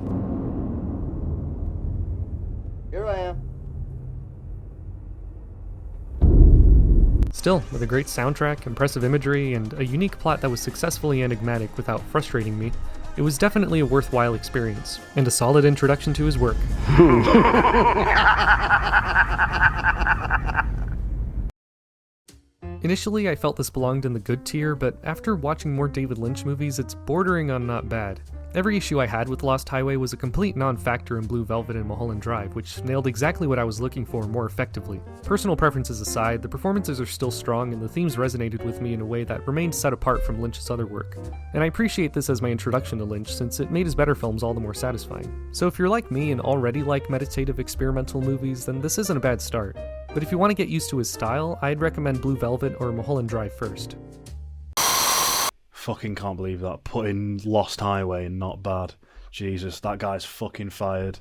Here I am. Still, with a great soundtrack, impressive imagery, and a unique plot that was successfully enigmatic without frustrating me, it was definitely a worthwhile experience, and a solid introduction to his work. Initially, I felt this belonged in the good tier, but after watching more David Lynch movies, it's bordering on not bad. Every issue I had with Lost Highway was a complete non-factor in Blue Velvet and Mulholland Drive, which nailed exactly what I was looking for more effectively. Personal preferences aside, the performances are still strong and the themes resonated with me in a way that remained set apart from Lynch's other work. And I appreciate this as my introduction to Lynch since it made his better films all the more satisfying. So if you're like me and already like meditative experimental movies, then this isn't a bad start. But if you want to get used to his style, I'd recommend Blue Velvet or Mulholland Drive first. Fucking can't believe that. Putting Lost Highway and Not Bad. Jesus, that guy's fucking fired.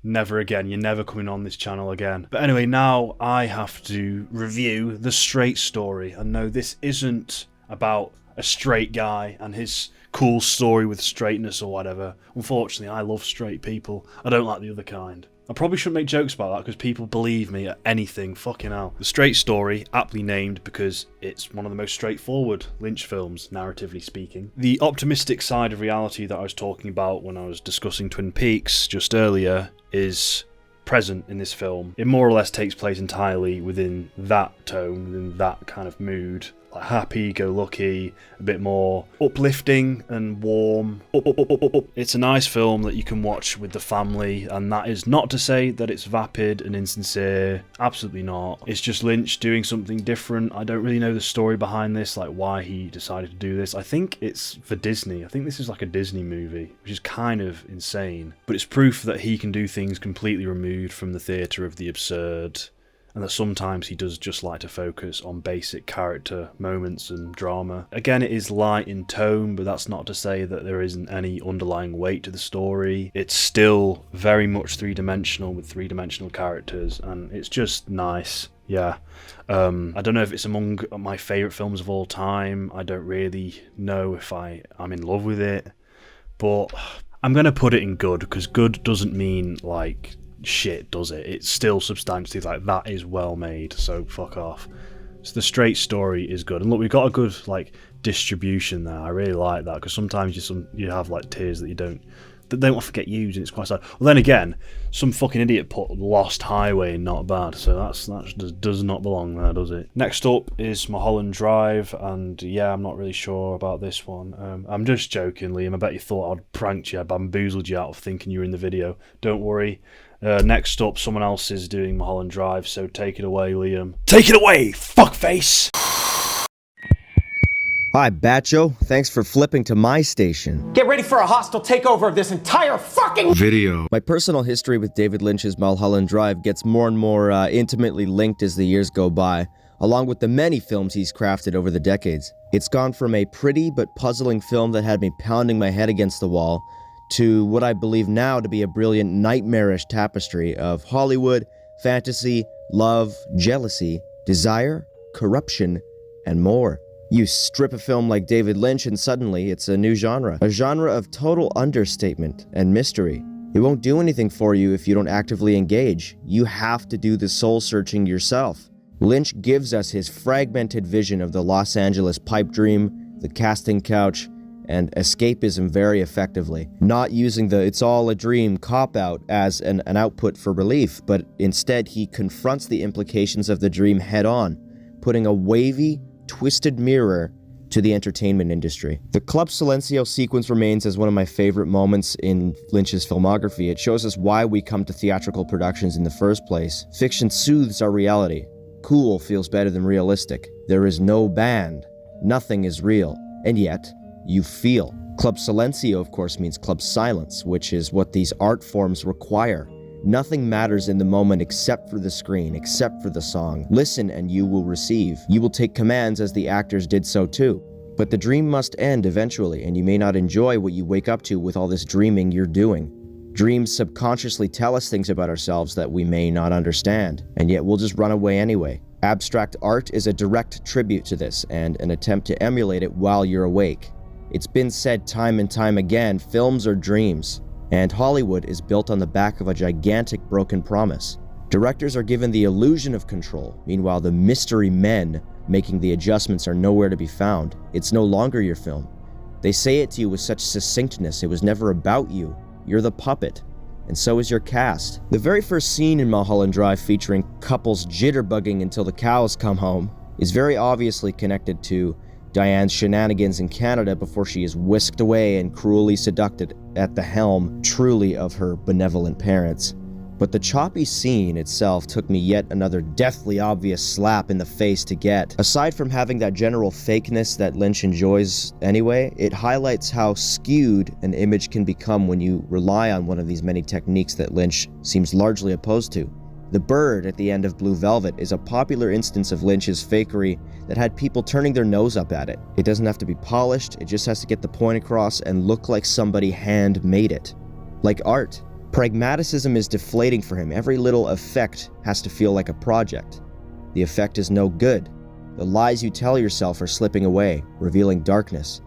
Never again. You're never coming on this channel again. But anyway, now I have to review The Straight Story. And no, this isn't about a straight guy and his cool story with straightness or whatever. Unfortunately, I love straight people. I don't like the other kind. I probably shouldn't make jokes about that because people believe me at anything, fucking hell. The Straight Story, aptly named because it's one of the most straightforward Lynch films, narratively speaking. The optimistic side of reality that I was talking about when I was discussing Twin Peaks just earlier is present in this film. It more or less takes place entirely within that tone, within that kind of mood. Happy-go-lucky, a bit more uplifting and warm. It's a nice film that you can watch with the family, and that is not to say that it's vapid and insincere. Absolutely not. It's just Lynch doing something different. I don't really know the story behind this, like why he decided to do this. I think it's for Disney. I think this is like a Disney movie, which is kind of insane. But it's proof that he can do things completely removed from the theatre of the absurd, and that sometimes he does just like to focus on basic character moments and drama. Again, it is light in tone, but that's not to say that there isn't any underlying weight to the story. It's still very much three-dimensional with three-dimensional characters, and it's just nice. Yeah. I don't know if it's among my favourite films of all time. I don't really know if I'm in love with it, but I'm going to put it in good, because good doesn't mean like shit, does it? It's still substantially like that is well made, so fuck off. So the straight story is good, and look, we've got a good like distribution there. I really like that, because sometimes you have like tiers that they don't get used, and it's quite sad. Well, then again, some fucking idiot put Lost Highway in Not Bad, so that does not belong there, does it? Next up is Mulholland Drive, and yeah, I'm not really sure about this one. I'm just joking, Liam. I bet you thought I'd pranked you, I bamboozled you out of thinking you were in the video. Don't worry. Next up, someone else is doing Mulholland Drive, so take it away, Liam. Take it away, fuckface! Hi, Bacho. Thanks for flipping to my station. Get ready for a hostile takeover of this entire fucking Video. My personal history with David Lynch's Mulholland Drive gets more and more intimately linked as the years go by, along with the many films he's crafted over the decades. It's gone from a pretty but puzzling film that had me pounding my head against the wall to what I believe now to be a brilliant nightmarish tapestry of Hollywood, fantasy, love, jealousy, desire, corruption, and more. You strip a film like David Lynch and suddenly it's a new genre. A genre of total understatement and mystery. It won't do anything for you if you don't actively engage. You have to do the soul-searching yourself. Lynch gives us his fragmented vision of the Los Angeles pipe dream, the casting couch, and escapism very effectively. Not using the "it's all a dream" cop-out as an output for relief, but instead he confronts the implications of the dream head-on, putting a wavy, twisted mirror to the entertainment industry. The Club Silencio sequence remains as one of my favorite moments in Lynch's filmography. It shows us why we come to theatrical productions in the first place. Fiction soothes our reality. Cool feels better than realistic. There is no band. Nothing is real. And yet, you feel. Club Silencio, of course, means Club Silence, which is what these art forms require. Nothing matters in the moment except for the screen, except for the song. Listen and you will receive. You will take commands as the actors did so too. But the dream must end eventually, and you may not enjoy what you wake up to with all this dreaming you're doing. Dreams subconsciously tell us things about ourselves that we may not understand, and yet we'll just run away anyway. Abstract art is a direct tribute to this, and an attempt to emulate it while you're awake. It's been said time and time again, films are dreams. And Hollywood is built on the back of a gigantic broken promise. Directors are given the illusion of control. Meanwhile, the mystery men making the adjustments are nowhere to be found. It's no longer your film. They say it to you with such succinctness. It was never about you. You're the puppet. And so is your cast. The very first scene in Mulholland Drive, featuring couples jitterbugging until the cows come home, is very obviously connected to Diane's shenanigans in Canada before she is whisked away and cruelly seduced at the helm, truly of her benevolent parents. But the choppy scene itself took me yet another deathly obvious slap in the face to get. Aside from having that general fakeness that Lynch enjoys anyway, it highlights how skewed an image can become when you rely on one of these many techniques that Lynch seems largely opposed to. The bird at the end of Blue Velvet is a popular instance of Lynch's fakery that had people turning their nose up at it. It doesn't have to be polished, it just has to get the point across and look like somebody hand-made it. Like art. Pragmaticism is deflating for him. Every little effect has to feel like a project. The effect is no good. The lies you tell yourself are slipping away, revealing darkness.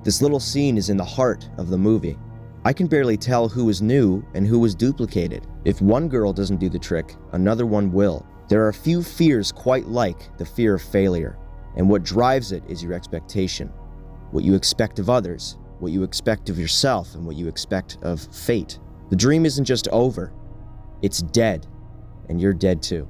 This little scene is in the heart of the movie. I can barely tell who is new and who is duplicated. If one girl doesn't do the trick, another one will. There are few fears quite like the fear of failure, and what drives it is your expectation. What you expect of others, what you expect of yourself, and what you expect of fate. The dream isn't just over, it's dead, and you're dead too.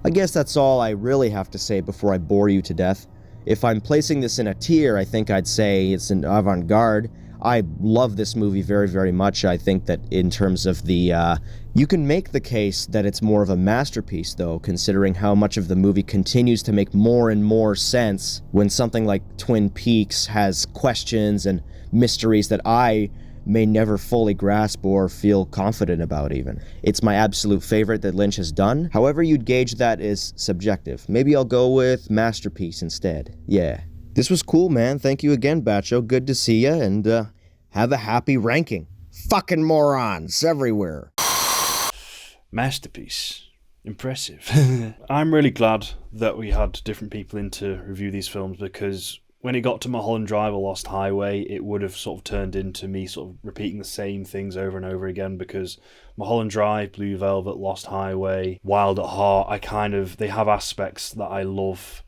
I guess that's all I really have to say before I bore you to death. If I'm placing this in a tier, I think I'd say it's an avant-garde. I love this movie very, very much. I think that in terms of the, you can make the case that it's more of a masterpiece, though, considering how much of the movie continues to make more and more sense when something like Twin Peaks has questions and mysteries that I may never fully grasp or feel confident about even. It's my absolute favorite that Lynch has done. However you'd gauge that is subjective. Maybe I'll go with masterpiece instead. Yeah. This was cool, man. Thank you again, Bacho. Good to see ya, and have a happy ranking. Fucking morons everywhere. Masterpiece. Impressive. I'm really glad that we had different people in to review these films, because when it got to Mulholland Drive or Lost Highway, it would have sort of turned into me sort of repeating the same things over and over again, because Mulholland Drive, Blue Velvet, Lost Highway, Wild at Heart, they have aspects that I love,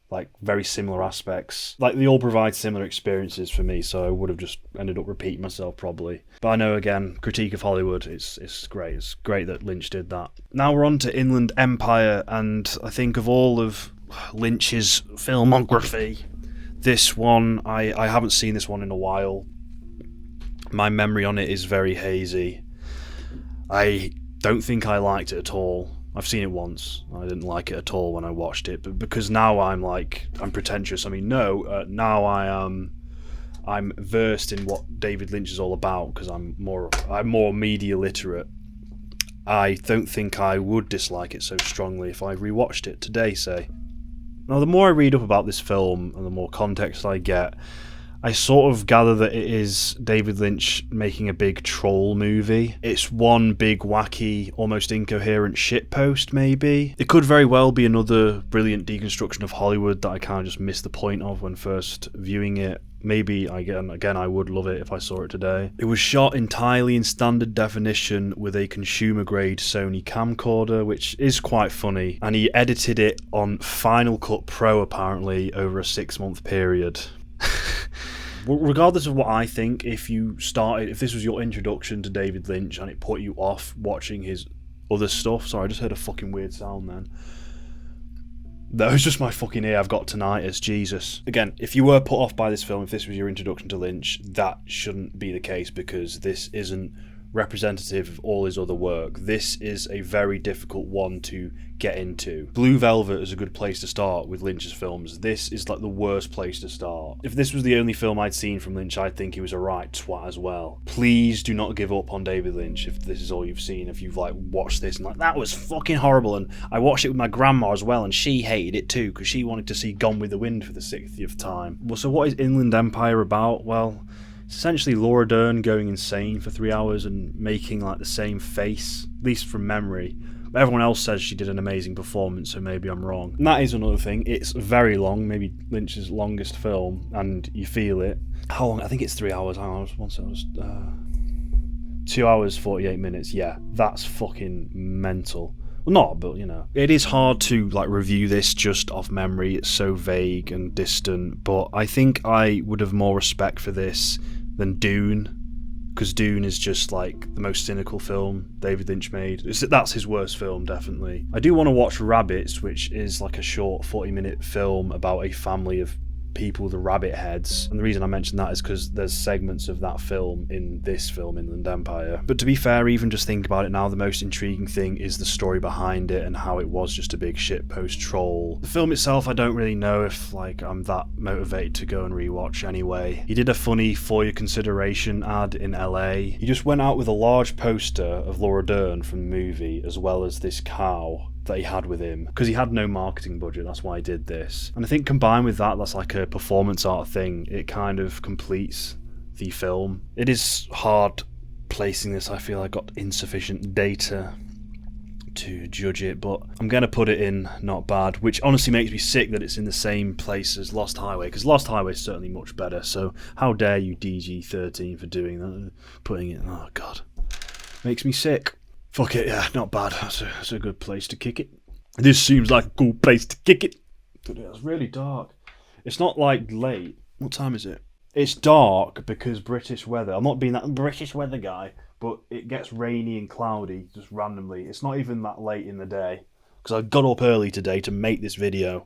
like very similar aspects. Like they all provide similar experiences for me, so I would have just ended up repeating myself probably. But I know, again, critique of Hollywood, it's great. It's great that Lynch did that. Now we're on to Inland Empire, and I think of all of Lynch's filmography, this one, I haven't seen this one in a while. My memory on it is very hazy. I don't think I liked it at all. I've seen it once. I didn't like it at all when I watched it, but because now I'm pretentious. I mean, no, now I'm versed in what David Lynch is all about because I'm more media literate. I don't think I would dislike it so strongly if I rewatched it today, say. Now, the more I read up about this film and the more context I get, I sort of gather that it is David Lynch making a big troll movie. It's one big, wacky, almost incoherent shitpost, maybe. It could very well be another brilliant deconstruction of Hollywood that I kind of just missed the point of when first viewing it. Maybe, again, I would love it if I saw it today. It was shot entirely in standard definition with a consumer-grade Sony camcorder, which is quite funny, and he edited it on Final Cut Pro, apparently, over a 6-month period. Regardless of what I think, if this was your introduction to David Lynch and it put you off watching his other stuff... Sorry, I just heard a fucking weird sound then. That was just my fucking ear. I've got tinnitus. Jesus. Again, if you were put off by this film, if this was your introduction to Lynch, that shouldn't be the case because this isn't representative of all his other work. This is a very difficult one to get into. Blue Velvet is a good place to start with Lynch's films. This is like the worst place to start. If this was the only film I'd seen from Lynch, I'd think he was a right twat as well. Please do not give up on David Lynch if this is all you've seen. If you've watched this and that was fucking horrible, and I watched it with my grandma as well, and she hated it too because she wanted to see Gone with the Wind for the 60th time. Well, so what is Inland Empire about? Well, it's essentially Laura Dern going insane for 3 hours and making the same face, at least from memory. But everyone else says she did an amazing performance, so maybe I'm wrong. And that is another thing. It's very long, maybe Lynch's longest film, and you feel it. How long? I think it's 3 hours. 2 hours, 48 minutes. Yeah, that's fucking mental. Well, not, but it is hard to review this just off memory. It's so vague and distant, but I think I would have more respect for this than Dune, because Dune is just the most cynical film David Lynch made. That's his worst film, definitely. I do want to watch Rabbits, which is a short 40-minute film about a family of people, the rabbit heads, and the reason I mention that is because there's segments of that film in this film, Inland Empire. But to be fair, even just think about it now, the most intriguing thing is the story behind it and how it was just a big shitpost troll. The film itself, I don't really know if I'm that motivated to go and rewatch anyway. He did a funny For Your Consideration ad in LA. He just went out with a large poster of Laura Dern from the movie, as well as this cow that he had with him, because he had no marketing budget. That's why he did this. And I think combined with that, that's a performance art thing. It kind of completes the film. It is hard placing this. I feel I got insufficient data to judge it, but I'm gonna put it in not bad, which honestly makes me sick that it's in the same place as Lost Highway, because Lost Highway is certainly much better. So how dare you, DG-13, for doing that, putting it. Oh god, makes me sick. Fuck it, yeah, not bad. That's a good place to kick it. This seems like a cool place to kick it. It's really dark. It's not late. What time is it? It's dark because British weather. I'm not being that British weather guy, but it gets rainy and cloudy just randomly. It's not even that late in the day because I got up early today to make this video.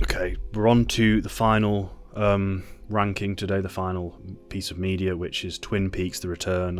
Okay, we're on to the final ranking today, the final piece of media, which is Twin Peaks: The Return.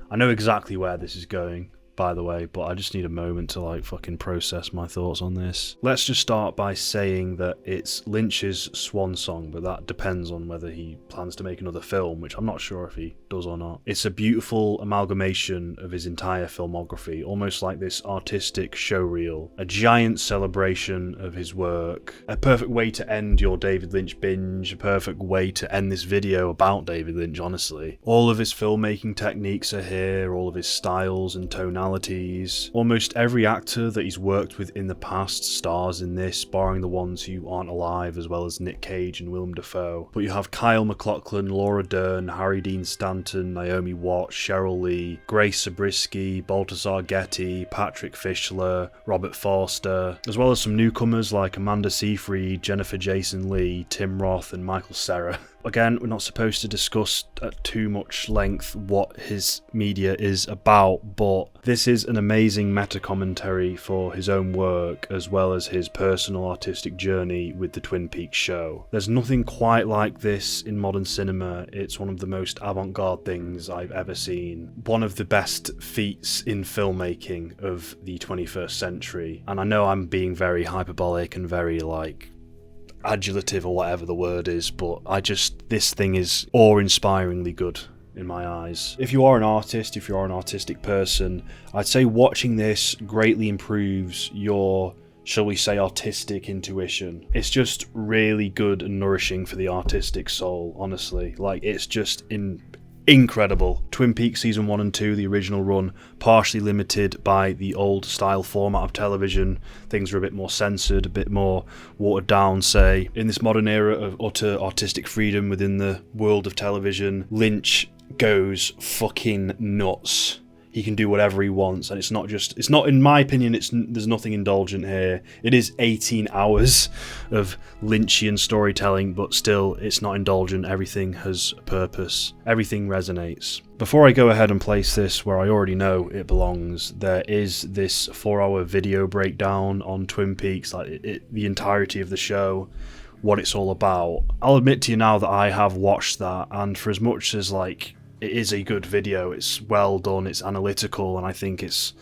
I know exactly where this is going, by the way, but I just need a moment to fucking process my thoughts on this. Let's just start by saying that it's Lynch's swan song, but that depends on whether he plans to make another film, which I'm not sure if he does or not. It's a beautiful amalgamation of his entire filmography, almost like this artistic showreel, a giant celebration of his work, a perfect way to end your David Lynch binge, a perfect way to end this video about David Lynch, honestly. All of his filmmaking techniques are here, all of his styles and tonalities personalities. Almost every actor that he's worked with in the past stars in this, barring the ones who aren't alive, as well as Nick Cage and Willem Dafoe. But you have Kyle MacLachlan, Laura Dern, Harry Dean Stanton, Naomi Watts, Cheryl Lee, Grace Zabriskie, Baltasar Getty, Patrick Fischler, Robert Forster, as well as some newcomers like Amanda Seyfried, Jennifer Jason Leigh, Tim Roth and Michael Cera. Again, we're not supposed to discuss at too much length what his media is about, but this is an amazing meta-commentary for his own work as well as his personal artistic journey with the Twin Peaks show. There's nothing quite like this in modern cinema. It's one of the most avant-garde things I've ever seen. One of the best feats in filmmaking of the 21st century. And I know I'm being very hyperbolic and very adjulative or whatever the word is, but this thing is awe-inspiringly good in my eyes. If you are an artist, if you are an artistic person, I'd say watching this greatly improves your, shall we say, artistic intuition. It's just really good and nourishing for the artistic soul, honestly. It's just incredible. Twin Peaks Season 1 and 2, the original run, partially limited by the old style format of television. Things are a bit more censored, a bit more watered down, say. In this modern era of utter artistic freedom within the world of television, Lynch goes fucking nuts. He can do whatever he wants, and it's not, in my opinion, there's nothing indulgent here. It is 18 hours of Lynchian storytelling, but still, it's not indulgent. Everything has a purpose. Everything resonates. Before I go ahead and place this where I already know it belongs, there is this 4-hour video breakdown on Twin Peaks, the entirety of the show, what it's all about. I'll admit to you now that I have watched that, and for as much as it is a good video, it's well done, it's analytical, and I think it's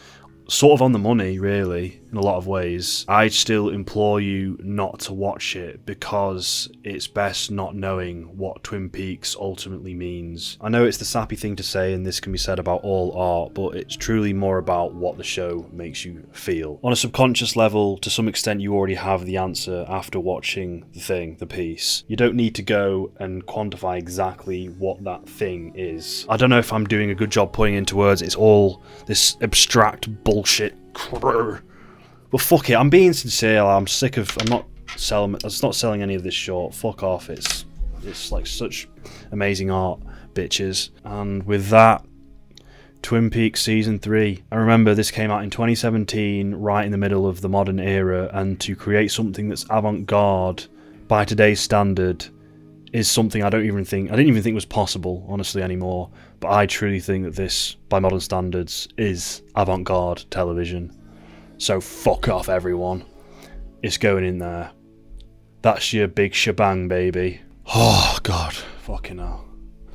sort of on the money, really, in a lot of ways. I still implore you not to watch it because it's best not knowing what Twin Peaks ultimately means. I know it's the sappy thing to say, and this can be said about all art, but it's truly more about what the show makes you feel. On a subconscious level, to some extent, you already have the answer after watching the piece. You don't need to go and quantify exactly what that thing is. I don't know if I'm doing a good job putting into words. It's all this abstract bullshit. But fuck it, I'm being sincere. I'm sick of. I'm not selling any of this short. Fuck off. It's such amazing art, bitches. And with that, Twin Peaks Season 3. And remember, this came out in 2017, right in the middle of the modern era, and to create something that's avant-garde by today's standard is something I didn't even think was possible, honestly, anymore. But I truly think that this, by modern standards, is avant-garde television. So fuck off, everyone. It's going in there. That's your big shebang, baby. Oh, God. Fucking hell.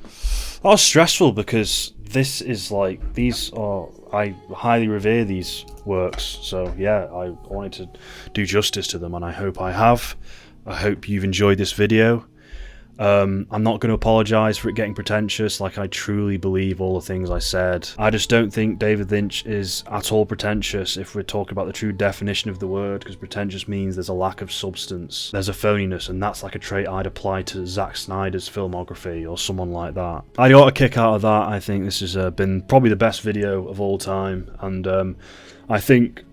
That was stressful because this is I highly revere these works. So yeah, I wanted to do justice to them, and I hope I have. I hope you've enjoyed this video. I'm not going to apologise for it getting pretentious. I truly believe all the things I said. I just don't think David Lynch is at all pretentious if we're talking about the true definition of the word, because pretentious means there's a lack of substance. There's a phoniness, and that's a trait I'd apply to Zack Snyder's filmography or someone like that. I got a kick out of that. I think this has been probably the best video of all time, and I think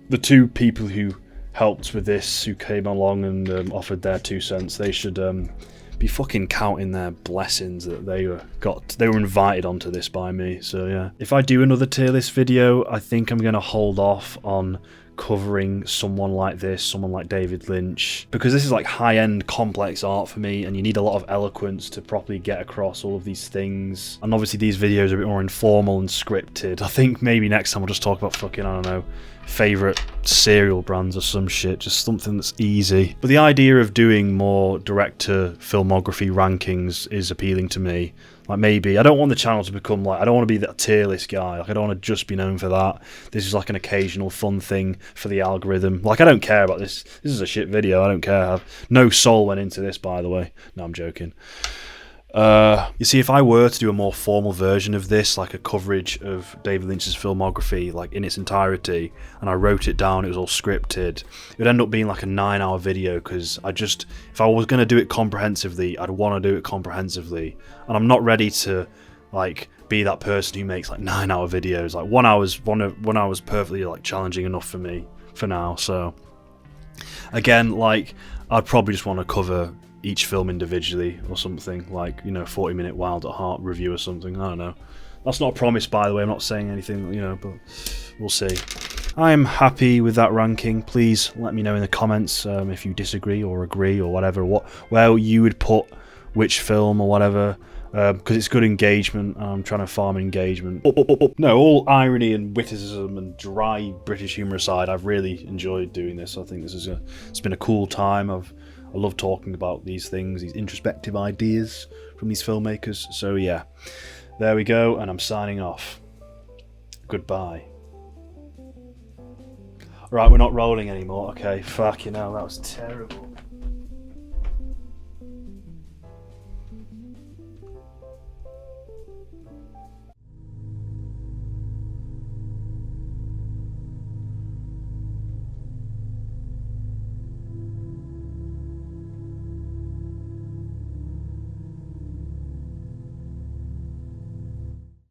the two people who helped with this, who came along and offered their 2 cents, they should be fucking counting their blessings that they were invited onto this by me. So yeah, if I do another tier list video, I think I'm going to hold off on covering someone like this, someone like David Lynch, because this is high-end complex art for me, and you need a lot of eloquence to properly get across all of these things. And obviously these videos are a bit more informal and scripted. I think maybe next time we'll just talk about fucking, I don't know, favourite cereal brands or some shit, just something that's easy. But the idea of doing more director filmography rankings is appealing to me. Maybe I don't want the channel to become I don't want to be that tier list guy. I don't want to just be known for that. This is an occasional fun thing for the algorithm. I don't care about this. This is a shit video. I don't care. No soul went into this, by the way. No, I'm joking. You see, if I were to do a more formal version of this, a coverage of David Lynch's filmography, in its entirety, and I wrote it down, it was all scripted, it would end up being a 9-hour video, because if I was going to do it comprehensively, I'd want to do it comprehensively, and I'm not ready to, be that person who makes like 9-hour videos. Like 1 hour's perfectly like challenging enough for me for now. So again, like I'd probably just want to cover each film individually or something, like, you know, 40-minute Wild at Heart review or something. I don't know. That's not a promise, by the way. I'm not saying anything, you know, but we'll see. I'm happy with that ranking. Please let me know in the comments if you disagree or agree or whatever, where you would put which film or whatever, because it's good engagement. I'm trying to farm engagement. No, all irony and witticism and dry British humour aside, I've really enjoyed doing this. I think it's been a cool time. I love talking about these things, these introspective ideas from these filmmakers. So yeah, there we go, and I'm signing off. Goodbye. Right, we're not rolling anymore. Okay, fucking hell, that was terrible.